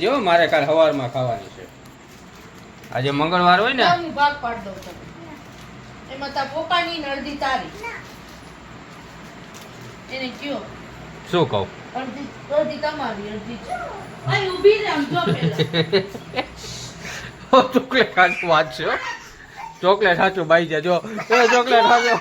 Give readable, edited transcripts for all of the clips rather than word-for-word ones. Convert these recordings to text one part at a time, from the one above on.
જો મારે કાલ સવારમાં ખાવાની છે. આજે મંગળવાર હોય ને હું ભાગ પાડ દઉં તમને. એમાં તા પોપાની ને અડધી તારી. એને કયો શું કહું? અડધી તમારી અડધી અહીં ઊભી રહે આમ જો પેલા ચોકલેટ સાચું વાત છે. ચોકલેટ સાચું બાઈ છે. જો ચોકલેટ સાચું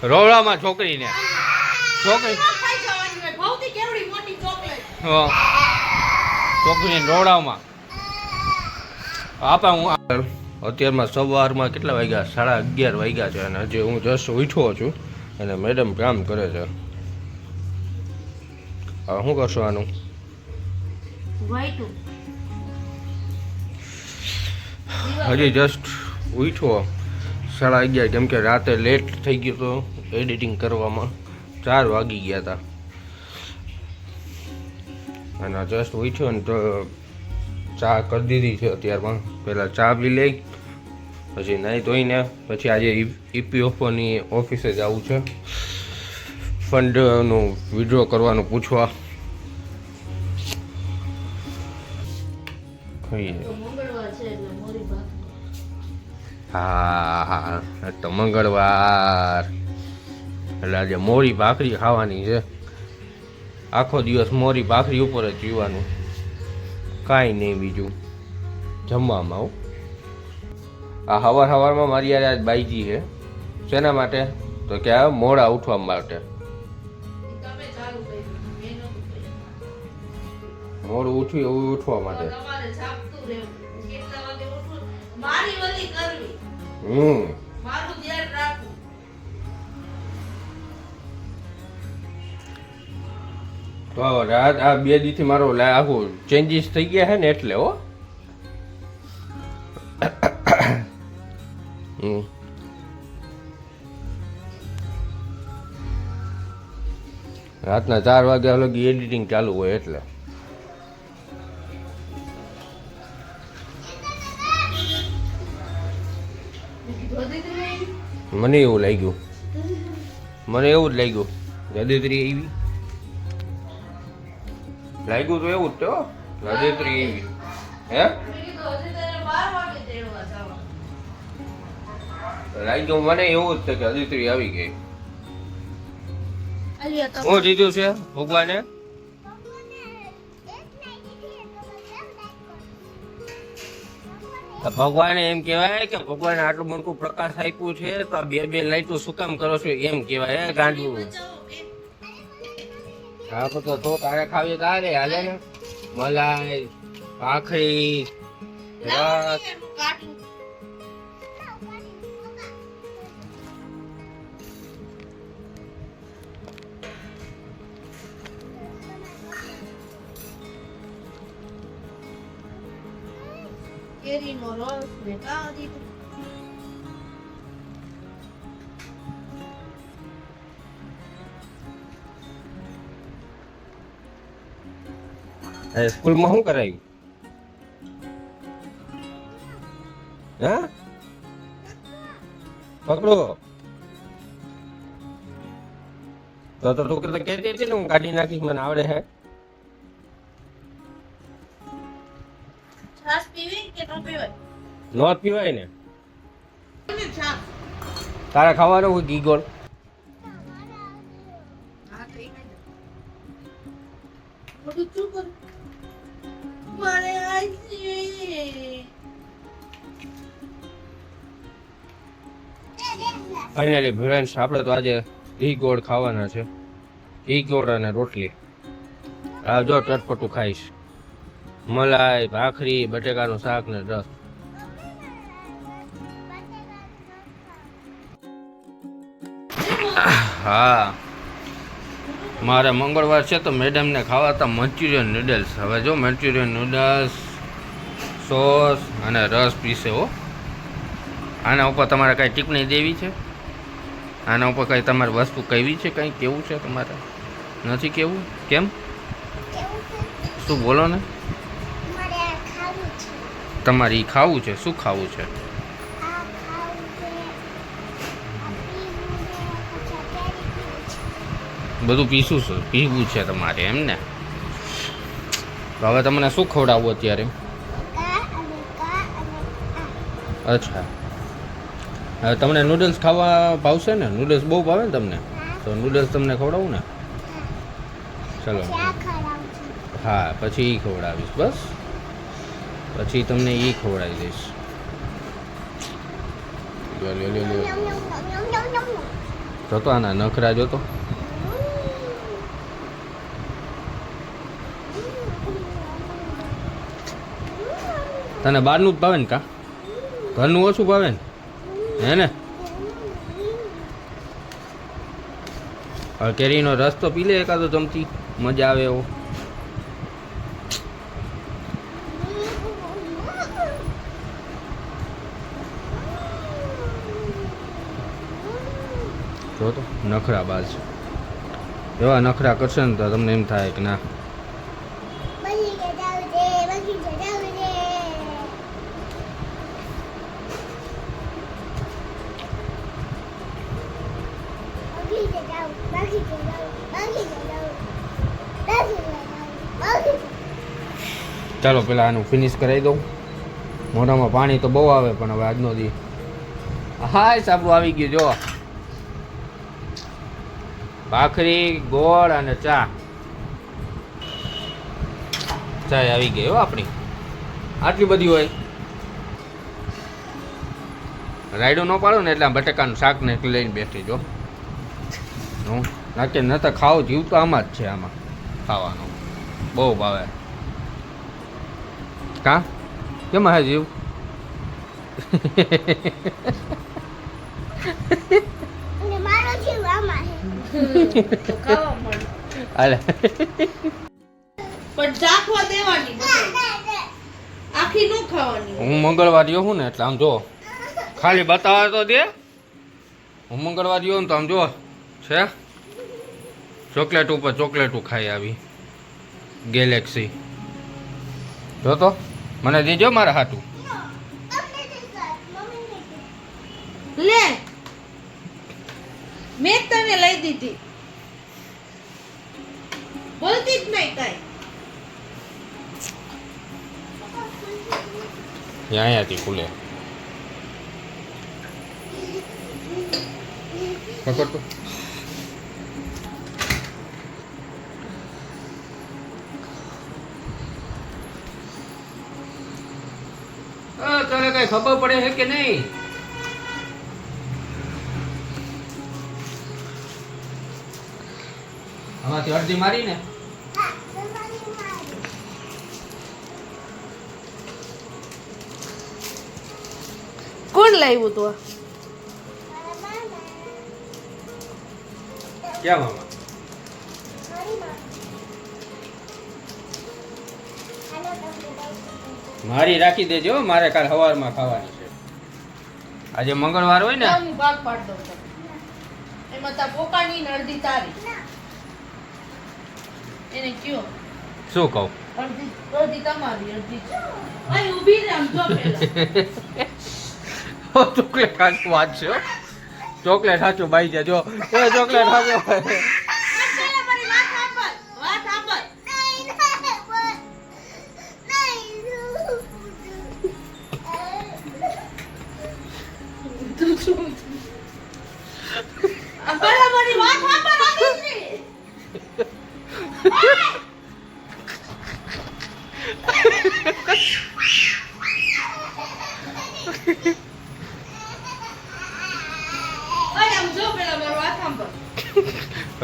રોવડામાં છોકરીને છોકરીને રોવડામાં આપા. હું અત્યારમાં સવારમાં કેટલા વાગ્યા? 11:30 વાગ્યા છે અને હજી હું જસ્ટ ઉઠ્યો છું અને મેડમ કામ કરે છે. હવે શું કરશો આનું? હજી જસ્ટ ઉઠ્યો 11:30, કેમ કે રાતે લેટ થઈ ગયું તો એડિટિંગ કરવામાં 4 વાગી ગયા હતા અને જસ્ટ ઉઠ્યો ને તો ચા કરી દીધી છે અત્યારમાં. પહેલાં ચા પી લઈ, પછી નાહી ધોઈને પછી આજે ઈપીએફઓની ઓફિસે જવું છે ફંડનું વિડ્રો કરવાનું પૂછવા. હા તો મંગળવાર એટલે આજે મોરી ભાખરી ખાવાની છે. આખો દિવસ મોરી ભાખરી ઉપર જ જીવવાનું, કાંઈ નહીં બીજું જમવામાં. આવું આ સવારમાં મારી યાર આજ બાઈજી છે. શેના માટે? તો કે આ મોડા ઉઠવા માટે. મોડું ઉઠ્યું એવું ઉઠવા માટે. તો રાત આ 2 દીથી મારો આખું ચેન્જીસ થઈ ગયા છે ને એટલે હો. રાતના 4 વાગ્યા લગી એડિટિંગ ચાલુ હોય એટલે. મને એવું લાગ્યું જ રાધેત્રી એવી લાગ્યું તો એવું જ તો રાધેત્રી એવી હે લાગ્યું મને એવું જ છે કે રાધેત્રી આવી ગઈ. હું જીત્યું છે ભગવાને. ભગવાને એમ કહેવાય કે ભગવાને આટલું મોટું પ્રકાશ આપ્યું છે તો 2 લાઈટો શું કામ કરો છો એમ કહેવાય. ગાંડું હા તો તારે ખાવી તારે હાલે ને. મલાઈ ભાખરી રસ કેરીનો રસ ને કાંદી. સ્કૂલમાં શું કરાયું? હા પકડો તો તું કહેતી હતી ને હું કાઢી નાખીશ, મને આવડે હે. છાશ પીવી કે ન પીવાય? નો પીવાય ને. તારે ખાવાનું હોય ઘી ગોળ? ફાઇનલી ફ્રેન્ડ્સ આપણે તો આજે ઘી ગોળ ખાવાના છે. ઘી ગોળ અને રોટલી. આ જો ચટપટું ખાઈશ. મલાઈ ભાખરી બટેકાનું શાક ને રસ. હા મારે મંગળવાર છે તો મેડમને ખાવા હતા મંચુરિયન નૂડલ્સ. હવે જો મંચુરિયન નૂડલ્સ, સોસ અને રસ પીશે હો. આના ઉપર તમારે કાંઈ ટિપ્પણી દેવી છે? આના ઉપર કંઈ તમારે વસ્તુ કહેવી છે? કંઈ કેવું છે તમારે? નથી કેવું? કેમ? શું બોલો ને? તમારે ઈ ખાવું છે? શું ખાવું છે? બધું પીશું છે, પીવું છે તમારે એમ ને? તો હવે તમને શું ખવડાવવું અત્યારે? અચ્છા, હવે તમને નૂડલ્સ ખાવા ભાવશે ને? નૂડલ્સ બહુ ભાવે ને તમને? તો નૂડલ્સ તમને ખવડાવું ને? ચલો, હા, પછી એ ખવડાવીશ. બસ પછી તમને એ ખવડાવી દઈશ. જોતો આના નખરા જોતો. તને બહારનું જ ભાવે ને? કા ઘરનું ઓછું ભાવે ને? હે ને? હવે કેરીનો રસ તો પી લે એકાદો ચમચી, મજા આવે એવો. જો તો નખરા બાજ એવા નખરા કરશે ને તો તમને એમ થાય કે ના. ચાલો પેલા આનું ફિનિશ કરાવી દઉં. મોઢામાં પાણી તો બહુ આવે પણ હવે આજનો દી. હા સાબરું આવી ગયું જો. ભાખરી, ગોળ અને ચા. ચાય આવી ગઈ હો આપણી. આટલી બધી હોય. રાયડું ન પાડો ને એટલે આમ બટાકાનું શાક ને લઈને બેઠી જો. હું નાખે ન તો ખાવ જીવ તો આમાં જ છે. આમાં ખાવાનું બહુ ભાવે. કા કેમ હે જીવ? અરે પણ ચાખવા દેવાની બધે. આખી નો ખાવાની. હું મંગળવારીઓ હું ને એટલે આમ જો ખાલી બતાવે તો દે. હું મંગળવારીઓ ને તો આમ જો છે ચોકલેટ ઉપર ચોકલેટું ખાઈ આવી ગેલેક્સી. જો તો મને દેજો મારા હાટું. લે મેં તને લઈ દીધી. બોલતી જ નહીં કઈ. અહીંયાથી ખુલે. પકડ તો. તને કઈ ખબર પડે છે કે નહીં? આમાંથી અડધી મારી ને. કોણ લાવ્યું તું? ક્યાં મામા? મારી રાખી દેજો, મારે કાલ સવારમાં ખાવાની છે. આજે મંગળવાર હોય ને. હું ભાગ પાડ દઉં છું. એમાં તા પોકાની ને અડધી તારી. એને કયો શું કહું? અડધી તમારી અડધી. અહીં ઊભી રહે આમ જો પેલા. ચોકલેટ સાચું વાત છે. ચોકલેટ સાચું બાઈ જાય જો. એ ચોકલેટ સાચું.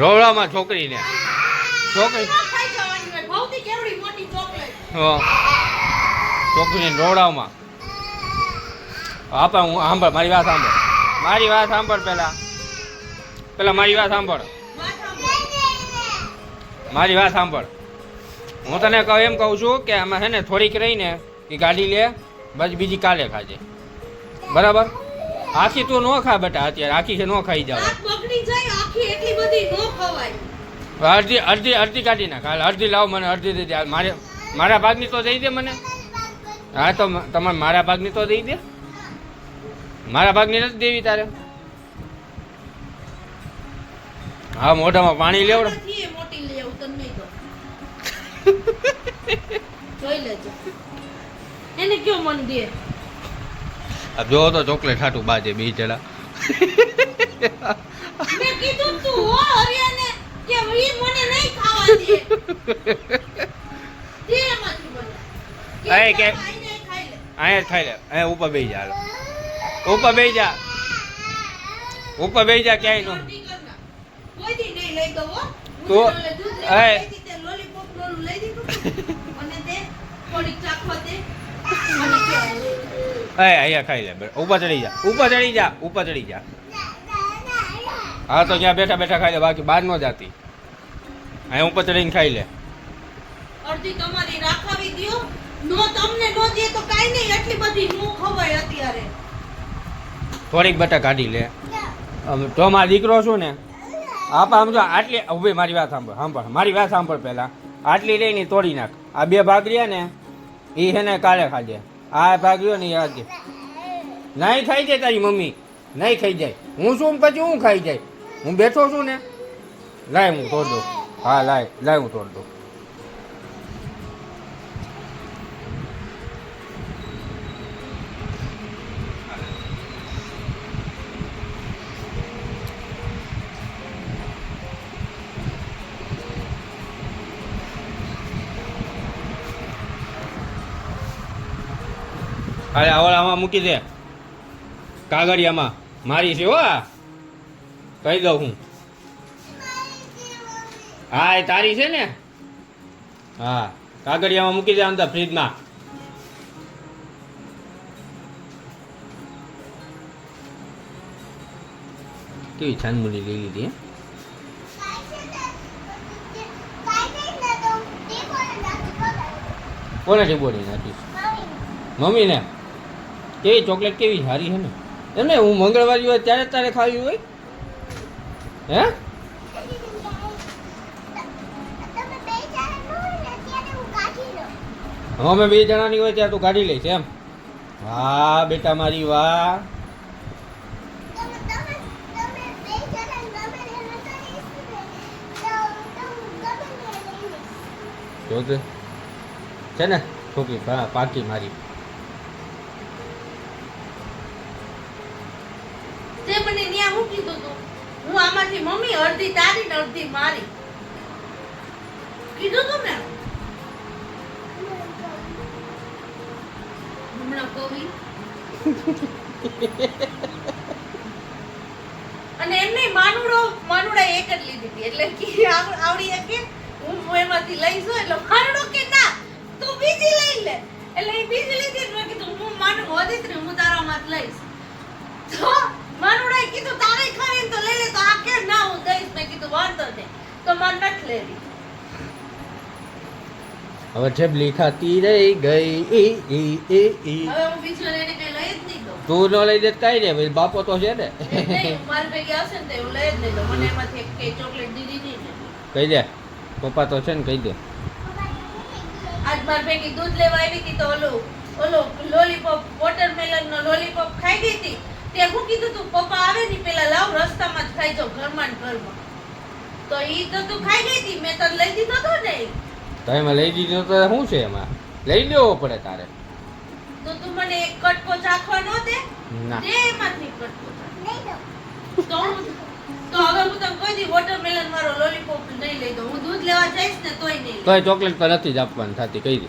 રોવડામાં છોકરીને છોકરી છોકરીને રોવડામાં આપા. હું સાંભળ મારી વાત સાંભળ. મારી વાત સાંભળ પેલા મારી વાત સાંભળ. મારી વાત સાંભળ, હું તને એમ કહું છું કે આમાં છે ને થોડીક રહીને એ ગાડી લે, બસ બીજી કાલે ખાજે, બરાબર? આખી તું ન ખા બેટા, અત્યારે આખી છે ન ખાઈ જાવ. દાંત બગડી જાય આખી, એટલી બધી ન ખવાય. અડધી અડધી અડધી કાઢી નાખ, હાલ અડધી લાવ મને, અડધી દઈ દે. હાલ મારા ભાગની તો દઈ દે મને. હા તો તમારે મારા ભાગની તો દઈ દે. મારા ભાગની નથી દેવી તારે? હા મોઢામાં પાણી લેવડો. નથી એ મોટી લઈ આવું તને નહીં દઉં. જોઈ લેજો. એને કયો મન દે. આ જો તો ચોકલેટ હાટું બાજે બે જણા. મેં કીધું તું હો હરિયાને કે ઈ મને નહીં ખાવા દે. દે એમાંથી મને. આય કે આઈને ખાઈ લે. અહીંયા જ ખાઈ લે, અહીંયા ઉપર બેસી જા, હાલો. ઉપર બેસી જા, ઉપર બેસી જા, ક્યાંય નો. કોઈ દી નહીં લઈ દઉં હો. તો એ લોલીપોપ લોલું લઈ દીધું અને તે થોડીક ચાખવા દે અને કે અહીંયા ખાઈ લે, ઉપર ચડી જા, ઉપર ચડી જા, ઉપર ચડી જા. હા તો જ્યાં બેઠા બેઠા ખાઈ લે, બાકી બહાર ન જાતી. અહીંયા ઉપર ચડીને ખાઈ લે. અડધી તમારી રાખાવી દ્યો. નો તમને નો દે તો કાઈ નહીં, એટલી બધી નો ખવાય અત્યારે. થોડીક બટા કાઢી લે. તો મારો દીકરો છું ને, આપા સમજો આટલી ઉભી, મારી વાત સાંભળ, સાંભળ મારી વાત સાંભળ પહેલા. આટલી લઈને તોડી નાખ. આ બે ભાગ રહ્યા ને એ છે ને કાલે ખાજે. આ ભાગ રહ્યો ને એ આજે નહીં ખાઈ જાય તારી મમ્મી, નહીં ખાઈ જાય. હું શું પછી હું ખાઈ જાય? હું બેઠો છું ને, લાય હું તોડ દઉં. હા લાય લાય હું તોડ દઉં. અરે આવડામાં મૂકી દે, કાગળિયામાં મારી છે હો, કહી દઉં હું. હા એ તારી છે ને, હા કાગળિયામાં મૂકી દે અંદર ફ્રીજમાં. કેવી છાનમુની લઈ લીધી હે? કોને ટીબોડી નાખીશ? મમ્મીને. કેવી ચોકલેટ કેવી સારી છે ને. એમને હું મંગળવારી હોય ત્યારે તારે ખાવી હોય હે? અમે બે જણાની હોય ત્યારે તું કાઢી લઈશ એમ? હા બેટા મારી વાહ. જોતે છે ને છોકરી પાકી મારી. તે મને ન્યા મૂકી દો તો હું આમાંથી મમ્મી અડધી તારી ને અડધી મારી કીધું તું ને. હમણાં કવિ અને એમને માનુડા એક જ લીધી હતી એટલે કે આવડી કે હું એમાંથી લઈશું એટલે માનુડો કે ના તું બીજી લઈ લે એટલે એ બીજી લીધી મેં કીધું હું માનું હોતી જ હું તારામાં જ લઈશ. તો માનુડાએ કીધું તારે ખાવી તો લઈ લે તો આ કે ના હું દઈશ. મેં કીધું વાંધો નહીં તો માર નથી લેવી. હવે છેબલી ખાતી રહી ગઈ. હવે હું બીજું લઈને કઈ લઈ જ નહીં દઉં. તું ન લઈ દે કઈ રે ભાઈ, બાપો તો છે ને. નહીં મારી ભેગી આવશે ને તો હું લઈ જ નહીં દઉં. મને એમાંથી એક કે ચોકલેટ દીધી નહીં ને. કહી દે પપ્પા તો છે ને, કહી દે. આજ મારી ભેગી દૂધ લેવા આવી હતી તો ઓલો લોલીપોપ વોટરમેલન નો લોલીપોપ ખાઈ ગઈ હતી. તે હું કીધું તું પપ્પા આવે ને પેલા લાવ રસ્તામાં જ ખાઈ જાવ ઘરમાં ને ઘરમાં. તો ઈ તો તું ખાઈ ગઈ હતી, મેં તને લઈ દીધો તો ને. તો એમાં લઈ દીધો તો શું છે એમાં? લઈ લેવો પડે તારે. તો તું મને એક કટકો ચાખવા ન દે? ના દે એમાંથી કટકો ચાખ. તો હવે હું તને કોઈ દી વોટરમેલન વાળો લોલીપોપ નહીં લઈ દઉં. હું દૂધ લેવા જઈશ ને તોય નહીં લઈ. તોય ચોકલેટ તો નથી જ આપવાની થતી, કહી દે.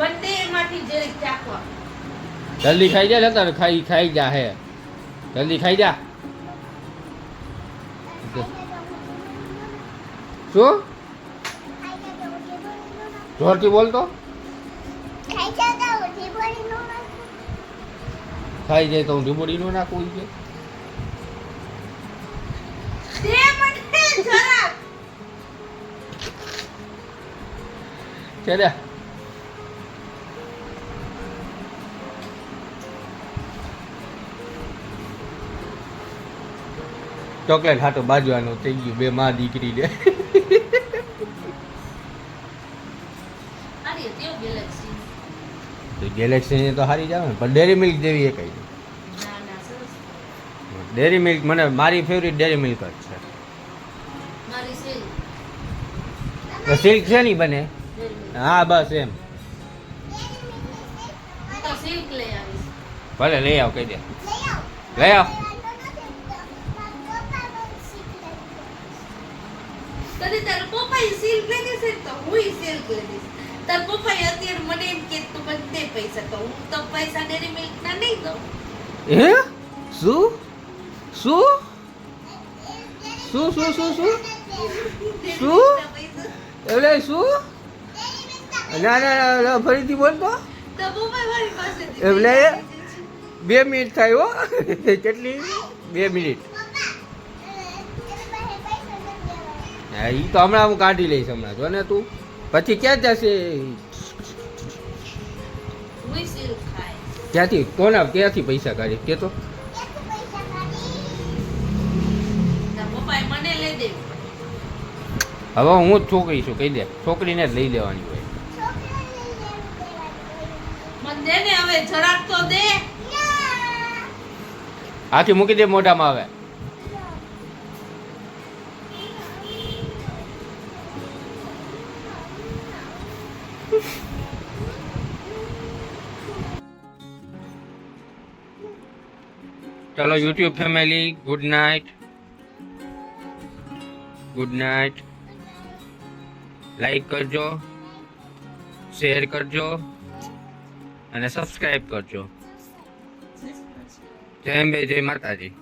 બંને એમાંથી જરીક ચાખવા. જલ્દી ખાઈ જા ને તારે, ખાઈ જા હે, જલ્દી ખાઈ જા. શું જોરથી બોલતો? ખાઈ જાય તો હું ઢીબોડી નો નાખું છે. છે ચોકલેટ હાટો બાજવાનું થઈ ગયું બે માં દીકરી ને અરે તેઓ ગેલેક્સી ગેલેક્સી તો હારી જ આવે ને પણ ડેરી મિલ્ક જેવી એ કઈ ના ના સરસ ડેરી મિલ્ક મને મારી ફેવરિટ ડેરી મિલ્ક જ છે મારી સિલ્ક તો સિલ્ક છે નહીં બને હા બસ એમ તો સિલ્ક લઈ આવીશ ભલે લઈ આવ કહી દે લઈ આવ કદી તારા પપ્પાએ સિલ્ક લઈ દેશે તો હુંય સિલ્ક લઈ દઈશ તારા પપ્પાએ અત્યારે મને એમ કે તું મને દે પૈસા તો હું તો પૈસા ડેરી મિલ્ક ના નહીં દઉં હે શું શું શું શું શું શું શું એટલે શું ના ના ના ફરીથી બોલતો તો પપ્પા મારી પાસે એટલે 2 મિનિટ થાય હો કેટલી 2 મિનિટ હા એ તો હમણાં હું કાઢી લઈશ હમણાં જો ને તું પછી ક્યાં જશે હુંય સિલ્ક ખાય ક્યાંથી પૈસા કાઢી કે તો તારા પપ્પાએ મને લઈ દે હવે હું જ છોકરી છું કહી દે છોકરીને જ લઈ દેવાની હોય મને દે ને હવે જરાક તો દે હાથી મૂકી દે મોઢામાં આવે ચલો YouTube family good night like કરજો શેર કરજો અને સબસ્ક્રાઇબ કરજો જય અંબે જય માતાજી